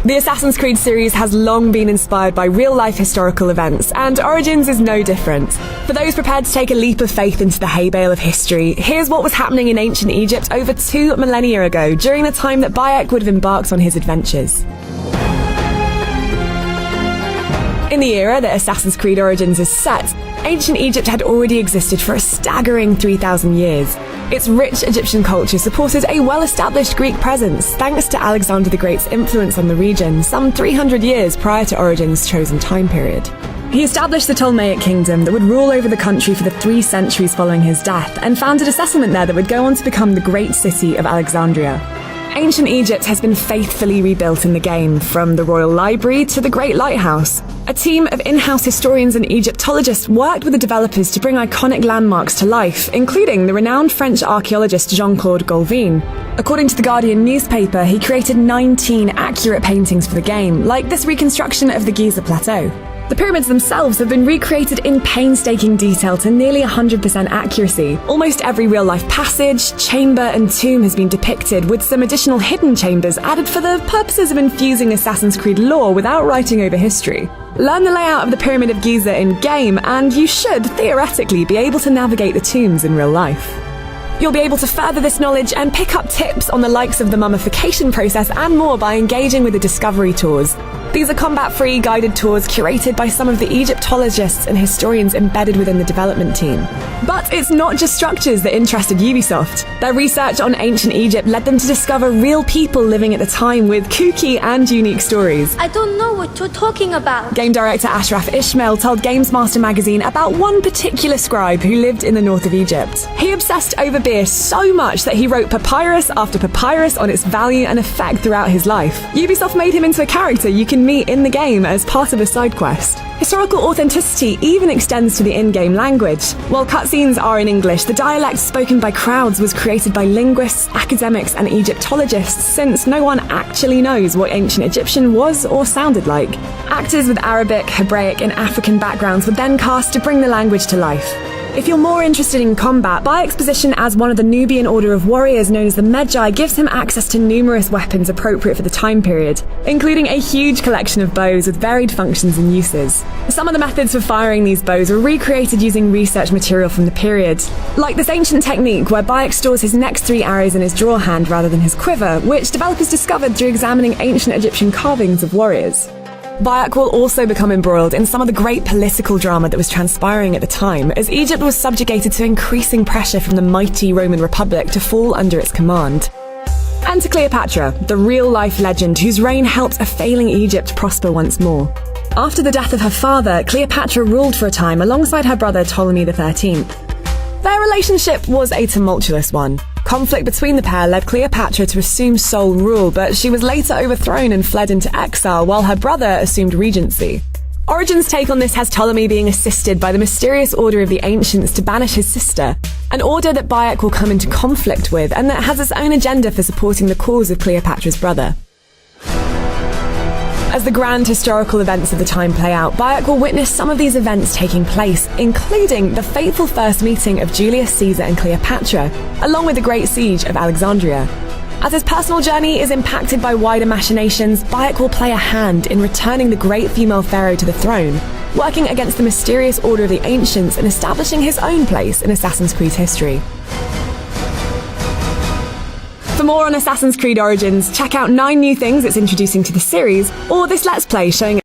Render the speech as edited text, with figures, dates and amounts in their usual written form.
The Assassin's Creed series has long been inspired by real-life historical events, and Origins is no different. For those prepared to take a leap of faith into the hay bale of history, here's what was happening in ancient Egypt over 2 millennia ago, during the time that Bayek would have embarked on his adventures. In the era that Assassin's Creed Origins is set, ancient Egypt had already existed for a staggering 3,000 years. Its rich Egyptian culture supported a well-established Greek presence thanks to Alexander the Great's influence on the region some 300 years prior to Origins' chosen time period. He established the Ptolemaic kingdom that would rule over the country for the 3 centuries following his death, and founded a settlement there that would go on to become the great city of Alexandria. Ancient Egypt has been faithfully rebuilt in the game, from the Royal Library to the Great Lighthouse. A team of in-house historians and Egyptologists worked with the developers to bring iconic landmarks to life, including the renowned French archaeologist Jean-Claude Gaulvin. According to the Guardian newspaper, he created 19 accurate paintings for the game, like this reconstruction of the Giza Plateau. The pyramids themselves have been recreated in painstaking detail to nearly 100% accuracy. Almost every real-life passage, chamber and tomb has been depicted, with some additional hidden chambers added for the purposes of infusing Assassin's Creed lore without writing over history. Learn the layout of the Pyramid of Giza in-game, and you should, theoretically, be able to navigate the tombs in real life. You'll be able to further this knowledge and pick up tips on the likes of the mummification process and more by engaging with the Discovery Tours. These are combat-free guided tours curated by some of the Egyptologists and historians embedded within the development team. But it's not just structures that interested Ubisoft. Their research on ancient Egypt led them to discover real people living at the time with kooky and unique stories. I don't know what you're talking about. Game director Ashraf Ishmael told GamesMaster magazine about one particular scribe who lived in the north of Egypt. He obsessed over beer so much that he wrote papyrus after papyrus on its value and effect throughout his life. Ubisoft made him into a character you can meet in the game as part of a side quest. Historical authenticity even extends to the in-game language. While cutscenes are in English, the dialect spoken by crowds was created by linguists, academics and Egyptologists, since no one actually knows what ancient Egyptian was or sounded like. Actors with Arabic, Hebraic and African backgrounds were then cast to bring the language to life. If you're more interested in combat, Bayek's position as one of the Nubian order of warriors known as the Magi gives him access to numerous weapons appropriate for the time period, including a huge collection of bows with varied functions and uses. Some of the methods for firing these bows were recreated using research material from the period, like this ancient technique where Bayek stores his next 3 arrows in his draw hand rather than his quiver, which developers discovered through examining ancient Egyptian carvings of warriors. Bayek will also become embroiled in some of the great political drama that was transpiring at the time, as Egypt was subjugated to increasing pressure from the mighty Roman Republic to fall under its command. And to Cleopatra, the real-life legend whose reign helped a failing Egypt prosper once more. After the death of her father, Cleopatra ruled for a time alongside her brother Ptolemy XIII. Their relationship was a tumultuous one. Conflict between the pair led Cleopatra to assume sole rule, but she was later overthrown and fled into exile while her brother assumed regency. Origins' take on this has Ptolemy being assisted by the mysterious Order of the Ancients to banish his sister, an order that Bayek will come into conflict with and that has its own agenda for supporting the cause of Cleopatra's brother. As the grand historical events of the time play out, Bayek will witness some of these events taking place, including the fateful first meeting of Julius Caesar and Cleopatra, along with the Great Siege of Alexandria. As his personal journey is impacted by wider machinations, Bayek will play a hand in returning the great female pharaoh to the throne, working against the mysterious Order of the Ancients and establishing his own place in Assassin's Creed history. For more on Assassin's Creed Origins, check out 9 new things it's introducing to the series, or this Let's Play showing